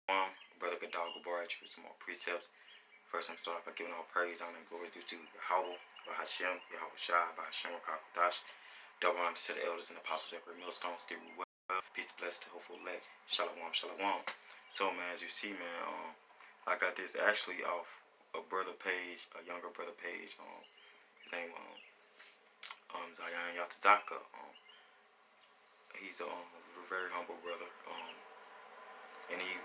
Brother Gadal Gabar, with some more precepts. First, I'm starting by giving all praise, honor, and glory due to Yahweh, Bahashem, Yahweh Shai, Bahashem, Rakakodash. Double honor to the elders and apostles that were millstones, still well. Peace, blessed to hopeful elect. Shalom, shalom. So, man, as you see, man, I got this actually off a brother page, a younger brother page. His name, Zion Yatazaka. He's a very humble brother. And he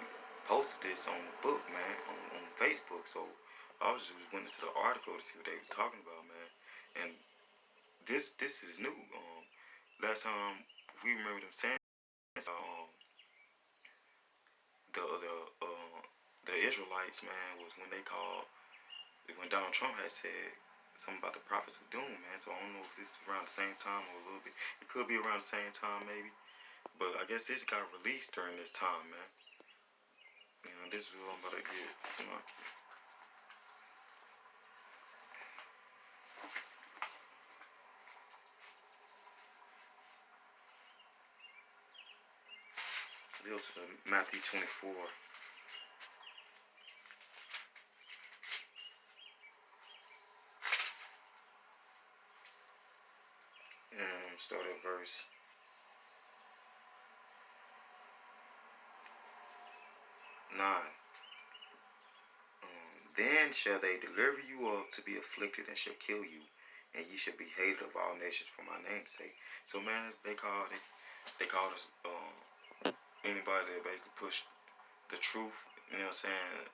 posted this on the book, man, on Facebook. So I was just went into the article to see what they was talking about, man. And this is new. Last time we remember them saying the Israelites, man, was when Donald Trump had said something about the prophets of doom, man. So I don't know if this is around the same time or a little bit. It could be around the same time, maybe. But I guess this got released during this time, man. You know, this is what I'm about to get. Go to the Matthew 24. And start at verse 9. Then shall they deliver you up to be afflicted, and shall kill you, and ye shall be hated of all nations for my name's sake. So, man, they called us anybody that basically pushed the truth, you know what I'm saying,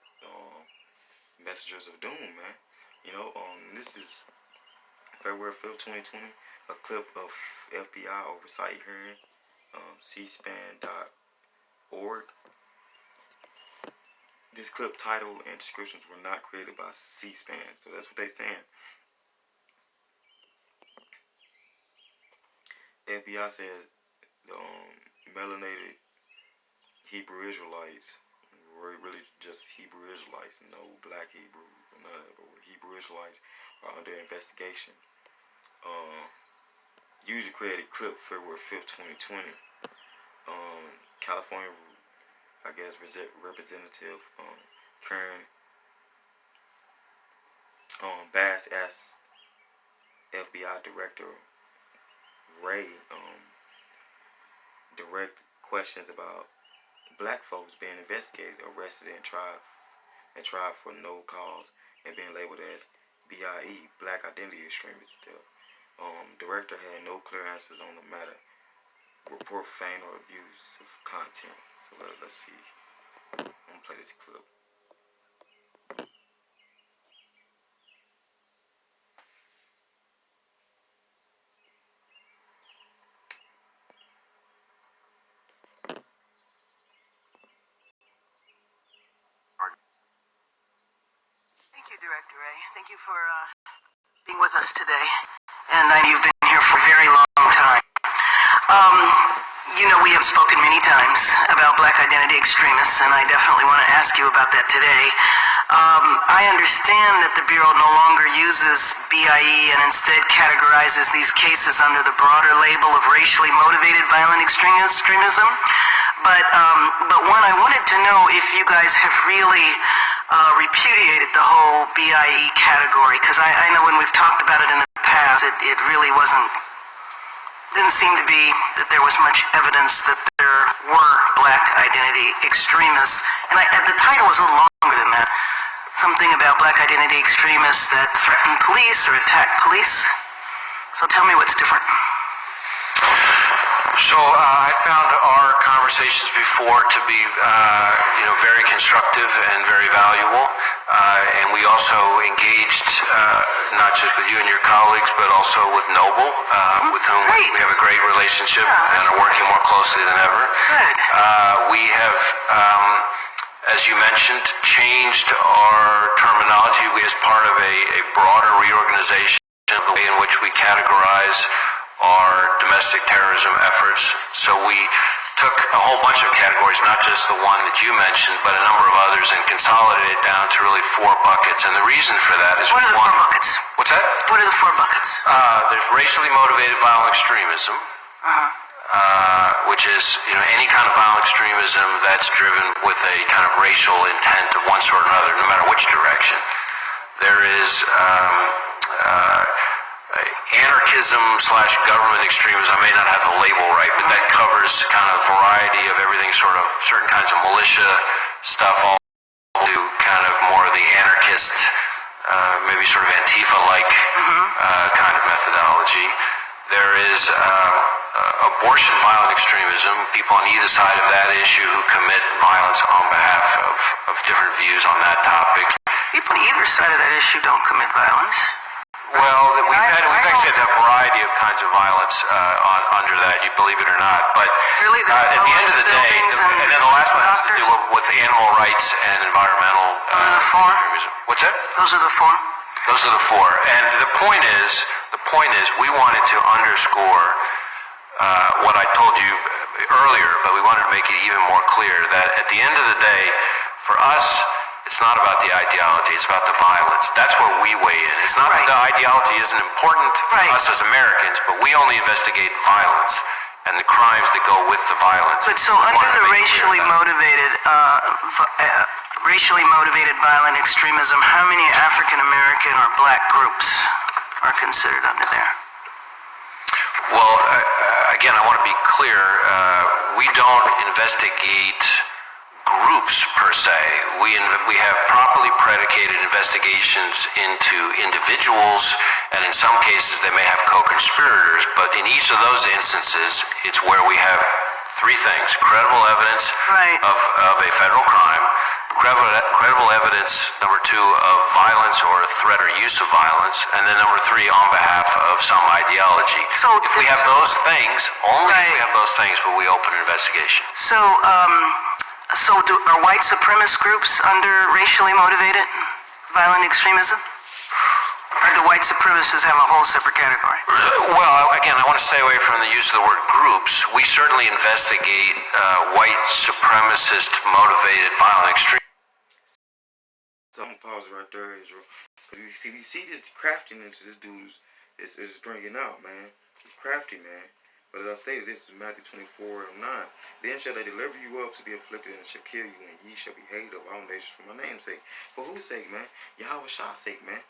messengers of doom, man. You know, this is February 5th, 2020, a clip of FBI oversight hearing, cspan.org. This clip title and descriptions were not created by C-SPAN, so that's what they're saying. FBI says the melanated Hebrew Israelites, really just Hebrew Israelites, no black Hebrew, none of that, but Hebrew Israelites are under investigation. User created clip February 5th, 2020. California, I guess, Representative Karen Bass asked FBI Director Ray direct questions about black folks being investigated, arrested, and tried for no cause, and being labeled as BIE, Black Identity Extremists. The director had no clear answers on the matter. Report profane or abusive content. So let's see. I'm gonna play this clip. Thank you, Director Ray. Thank you for being with us today. And I know you've been here for a very long time. You know, we have spoken many times about black identity extremists, and I definitely want to ask you about that today. I understand that the Bureau no longer uses BIE and instead categorizes these cases under the broader label of racially motivated violent extremism. But one, I wanted to know if you guys have really repudiated the whole BIE category, because I know when we've talked about it in the past, it really didn't seem to be that there was much evidence that there were black identity extremists. And the title was a little longer than that. Something about black identity extremists that threaten police or attack police. So tell me what's different. So I found our conversations before to be, very constructive and very valuable. And we also engaged not just with you and your colleagues, but also with Noble, with whom we have a great relationship and are working more closely than ever. We have, as you mentioned, changed our terminology. We, as part of a broader reorganization of the way in which we categorize our domestic terrorism efforts. So we took a whole bunch of categories, not just the one that you mentioned, but a number of others, and consolidated it down to really 4 buckets. And the reason for that is... What are the 4 buckets? What's that? What are the 4 buckets? There's racially motivated violent extremism. which is any kind of violent extremism that's driven with a kind of racial intent of one sort or another, no matter which direction. There is anarchism / government extremism. I may not have the label right, but that covers kind of variety of everything, sort of certain kinds of militia stuff, all to kind of more of the anarchist, maybe sort of Antifa-like kind of methodology. There is abortion violent extremism, people on either side of that issue who commit violence on behalf of different views on that topic. People on either side of that issue don't commit violence. Well, we've actually had a variety of kinds of violence under that, you believe it or not. But really, at the end of the day, and then the last one has to do with animal rights and environmental extremism. What's that? Those are the four. Those are the four. And the point is, we wanted to underscore what I told you earlier, but we wanted to make it even more clear that at the end of the day, for us, it's not about the ideology, it's about the violence. That's where we weigh in. It's not that the ideology isn't important for us as Americans, but we only investigate violence and the crimes that go with the violence. But so under the racially motivated violent extremism, how many African American or black groups are considered under there? Well, again, I want to be clear. We don't investigate groups per se. We have properly predicated investigations into individuals, and in some cases they may have co-conspirators, but in each of those instances, it's where we have three things: credible evidence of a federal crime, credible evidence, number two, of violence or threat or use of violence, and then number three, on behalf of some ideology. So if we have those things, only if we have those things will we open an investigation. So are white supremacist groups under racially motivated violent extremism? Or do white supremacists have a whole separate category? Well, again, I want to stay away from the use of the word groups. We certainly investigate white supremacist motivated violent extremism. So I'm gonna pause right there, Israel. Cause we see this craftiness this dude's is bringing out, man. He's crafty, man. But as I stated, this is Matthew 24:9. Then shall they deliver you up to be afflicted, and shall kill you, and ye shall be hated of all nations for my name's sake. For whose sake, man? Yahweh Shah's sake, man.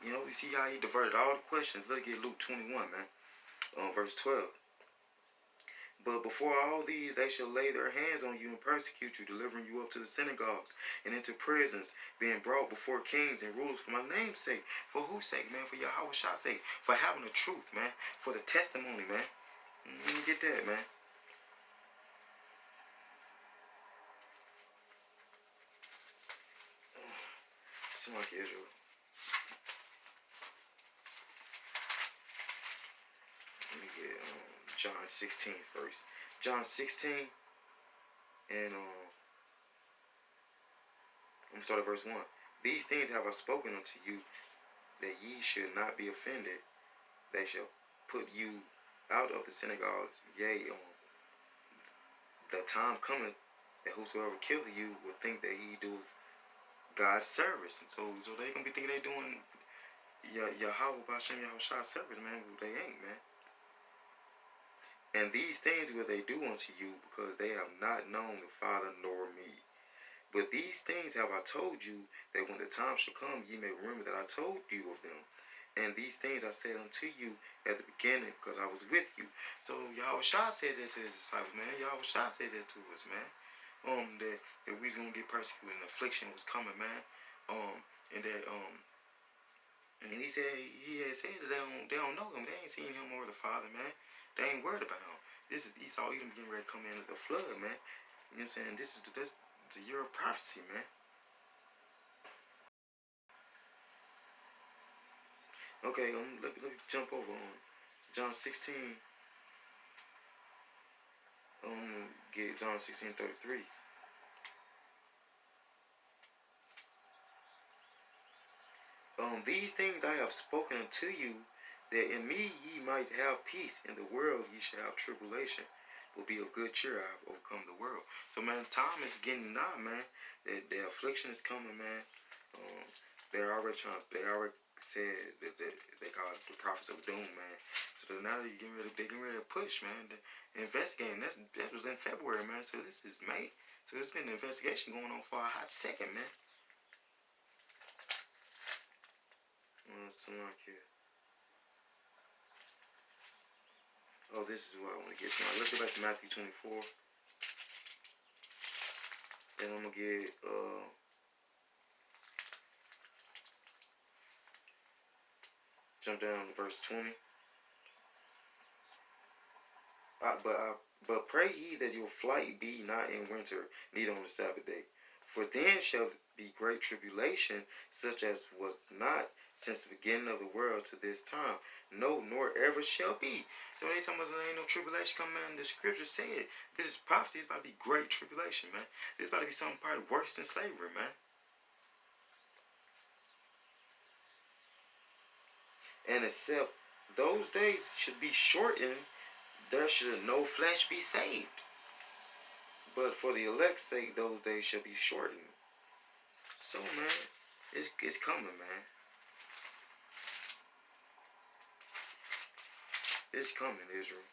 You know, you see how he diverted all the questions. Let's get Luke 21, man. Verse 12. But before all these, they shall lay their hands on you and persecute you, delivering you up to the synagogues and into prisons, being brought before kings and rulers for my name's sake. For whose sake, man? For Yahweh Shah's sake. For having the truth, man. For the testimony, man. Let me get that, man. Seems like Israel. Let me get John 16 first. John 16 and I'm start at verse 1. These things have I spoken unto you, that ye should not be offended. They shall put you out of the synagogues. Yea, the time cometh that whosoever killeth you will think that he doeth God's service. And so they gonna be thinking they doing Yahweh Bashem Yahweh Shah service, man. But they ain't, man. And these things will they do unto you, because they have not known the Father nor me. But these things have I told you, that when the time shall come, ye may remember that I told you of them. And these things I said unto you at the beginning, because I was with you. So Yahweh Shah said that to his disciples, man. Yahweh Shah said that to us, man. That we was gonna get persecuted and affliction was coming, man. And he had said that they don't know him. They ain't seen him or the Father, man. They ain't worried about him. This is Esau Edom getting ready to come in as a flood, man. You know what I'm saying? This is the year of prophecy, man. Okay, let me jump over on John 16. Get John 16:33. These things I have spoken unto you, that in me ye might have peace. In the world ye shall have tribulation. Will be of good cheer. I have overcome the world. So, man, time is getting nigh, man. The affliction is coming, man. They already said that they call it the prophets of doom, man. So So now they getting ready to push, man. The investigating. That was in February, man. So this is May. So there's been an investigation going on for a hot second, man. Something like here. Oh, this is what I want to get to. Let's go back to Matthew 24. Then I'm gonna get jump down to verse 20. But pray ye that your flight be not in winter, neither on the Sabbath day. For then shall be great tribulation, such as was not since the beginning of the world to this time, no, nor ever shall be. So they talking about there ain't no tribulation coming, man. The scripture said this is prophecy. It's about to be great tribulation, man. This is about to be something probably worse than slavery, man. And except those days should be shortened, there should no flesh be saved. But for the elect's sake, those days shall be shortened. So, man, it's coming, man. It's coming, Israel.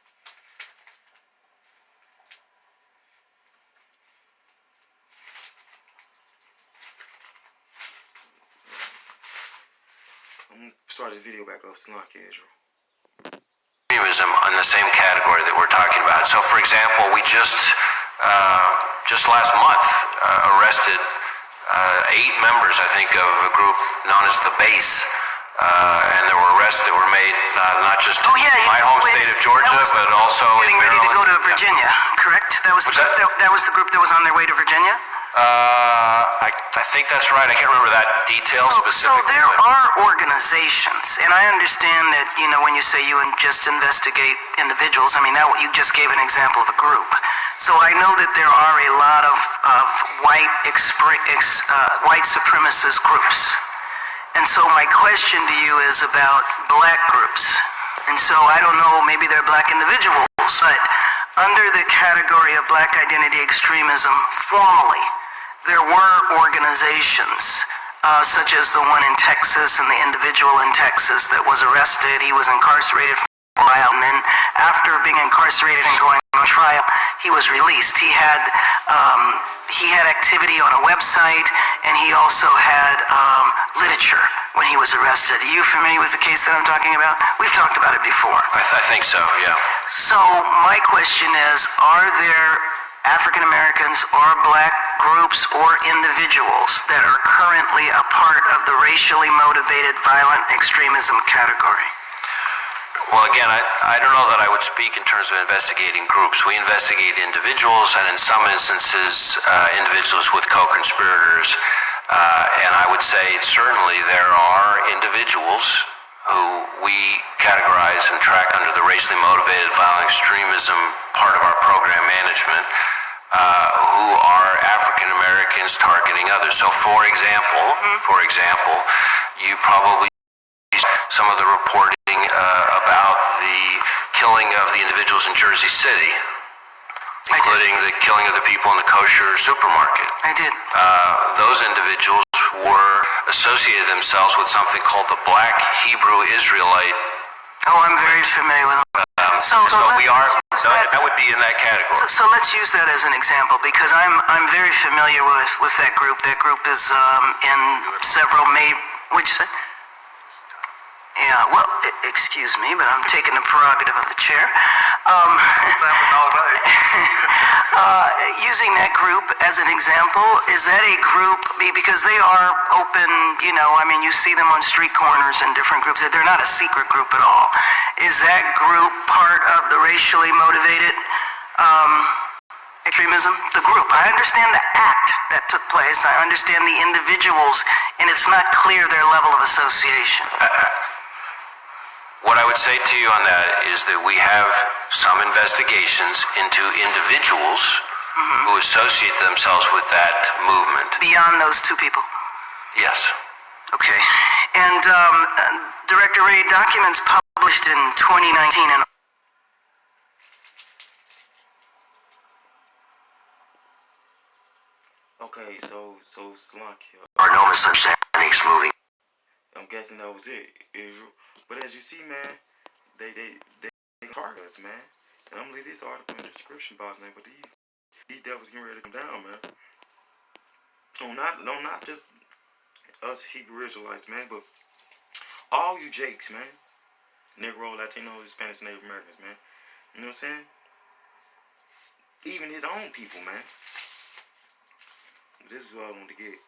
I'm going to start this video back up. Slunk, Israel. In the same category that we're talking about. So, for example, we just last month arrested 8 members, I think, of a group known as the Base. And there were arrests that were made not just in my home state of Georgia, but also in getting ready to go to Maryland. Virginia, correct? That was the group that was on their way to Virginia? I think that's right. I can't remember that detail specifically. So there are organizations, and I understand that, when you say you just investigate individuals, I mean, you just gave an example of a group. So I know that there are a lot of white supremacist groups. And so my question to you is about black groups. And so I don't know, maybe they're black individuals, but under the category of black identity extremism, formally, there were organizations such as the one in Texas and the individual in Texas that was arrested. He was incarcerated for a while, and then after being incarcerated and going on trial, he was released. He had activity on a website, and he also had literature when he was arrested. Are you familiar with the case that I'm talking about? We've talked about it before. I think so, yeah. So my question is, are there African Americans or black groups or individuals that are currently a part of the racially motivated violent extremism category? Well, again, I don't know that I would speak in terms of investigating groups. We investigate individuals, and in some instances, individuals with co-conspirators. And I would say certainly there are individuals who we categorize and track under the racially motivated violent extremism part of our program management, who are African Americans targeting others. So, for example, you probably some of the reporting about the killing of the individuals in Jersey City, including the killing of the people in the kosher supermarket. I did. Those individuals were associated themselves with something called the Black Hebrew Israelite. Oh, I'm very familiar with them. So that would be in that category. So let's use that as an example, because I'm very familiar with that group. That group is in several what'd you say? Yeah, well, excuse me, but I'm taking the prerogative of the chair. Using that group as an example, is that a group, because they are open, you see them on street corners in different groups. They're not a secret group at all. Is that group part of the racially motivated extremism? The group. I understand the act that took place. I understand the individuals, and it's not clear their level of association. What I would say to you on that is that we have some investigations into individuals who associate themselves with that movement. Beyond those 2 people? Yes. Okay. And Director Ray, documents published in 2019 and Okay, so Slunk here. are no misunderstandings moving. I'm guessing that was it, Israel. But as you see, man, they target us, man. And I'm gonna leave this article in the description box, man. But these devils getting ready to come down, man. Not just us Hebrew Israelites, man, but all you Jakes, man. Negro, Latino, Hispanics, Native Americans, man. You know what I'm saying? Even his own people, man. This is what I want to get.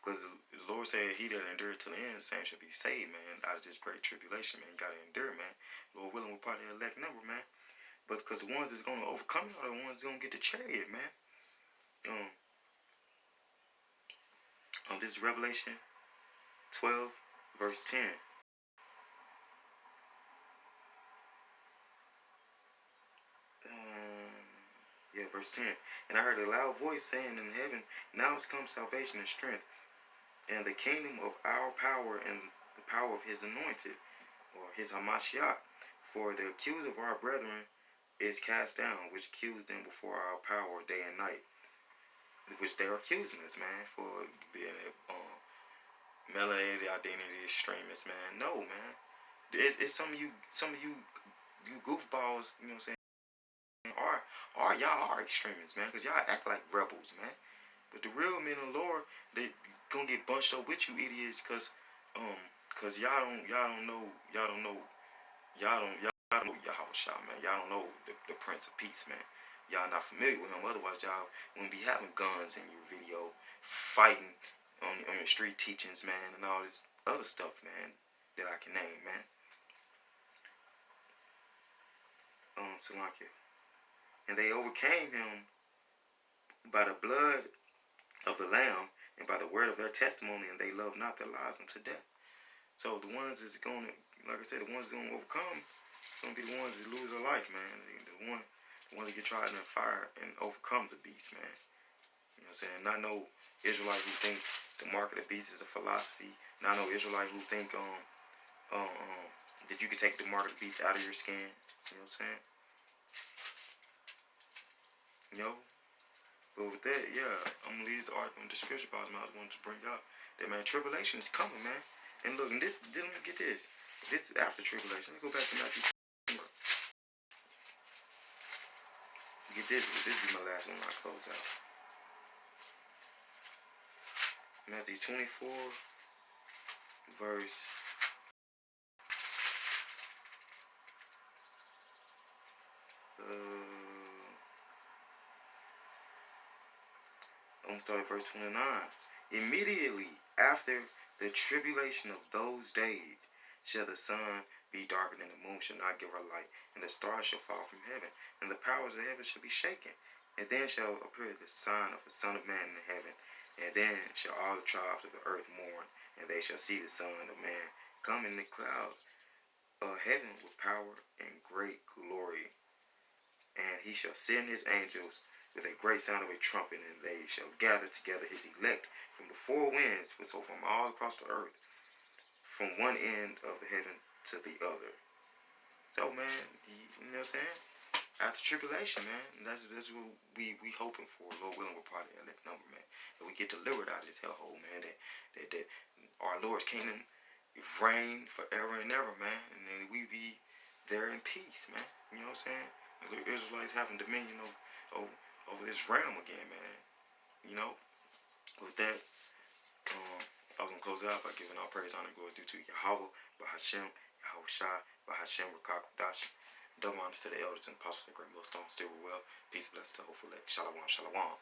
Because the Lord said, he that endured to the end, the same shall be saved, man. Out of this great tribulation, man. You got to endure, man. Lord willing, we're probably elect number, man. But because the ones that's going to overcome are the ones that's going to get the chariot, man. This is Revelation 12, verse 10. Verse 10. And I heard a loud voice saying in heaven, now has come salvation and strength, and the kingdom of our power and the power of his anointed, or his Hamashiach. For the accuser of our brethren is cast down, which accused them before our power day and night. Which they are accusing us, man, for being melanated identity extremists, man. No, man. It's some of you goofballs, you know what I'm saying? Y'all are extremists, man, because y'all act like rebels, man. But the real men of the Lord, they gonna get bunched up with you idiots, cause y'all don't know Yahushua, man. Y'all don't know the Prince of Peace, man. Y'all not familiar with him. Otherwise, y'all wouldn't be having guns in your video, fighting on your street teachings, man, and all this other stuff, man, that I can name, man. Salakia. And they overcame him by the blood of the Lamb and by the word of their testimony, and they loved not their lives unto death. So the ones that's going to, like I said, the ones that's going to overcome, going to be the ones that lose their life, man. The ones that get tried in the fire and overcome the beast, man. You know what I'm saying? Not no Israelite who think the mark of the beast is a philosophy. Not no Israelite who think that you can take the mark of the beast out of your skin. You know what I'm saying? You know? But with that, yeah, I'm gonna leave this article in the description box, man. I just wanted to bring up that, man, tribulation is coming, man. And look, and this, let me get this. This is after tribulation. Let's go back to Matthew. Get this. This will be my last one when I close out. Matthew 24, verse. I'm going to start at verse 29. Immediately after the tribulation of those days shall the sun be darkened, and the moon shall not give her light, and the stars shall fall from heaven, and the powers of heaven shall be shaken. And then shall appear the sign of the Son of Man in heaven, and then shall all the tribes of the earth mourn, and they shall see the Son of Man come in the clouds of heaven with power and great glory. And he shall send his angels with a great sound of a trumpet, and they shall gather together his elect from the four winds, so from all across the earth, from one end of the heaven to the other. So, man, you know what I'm saying? After tribulation, man, that's what we hoping for. Lord willing, we're probably in that number, man. That we get delivered out of this hellhole, man. That our Lord's kingdom reign forever and ever, man. And then we be there in peace, man. You know what I'm saying? The Israelites having dominion over this realm again, man. You know? With that, I was going to close out by giving all praise, honor, and glory due to Yahweh, Bahashem, Yahushua, Bahashem, Rakakudash. Double honors to the elders and apostles of the great millstone, still well. Peace, blessed to hopeful elect. Shalom, shalom.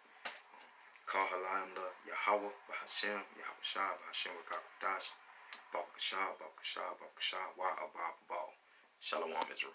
Call Halayim La, Yahweh, Bahashem, Yahushua, Bahashem, Rakakudash. Babakashah, Babakashah, Babakashah, Wa Abba, Shalom, Israel.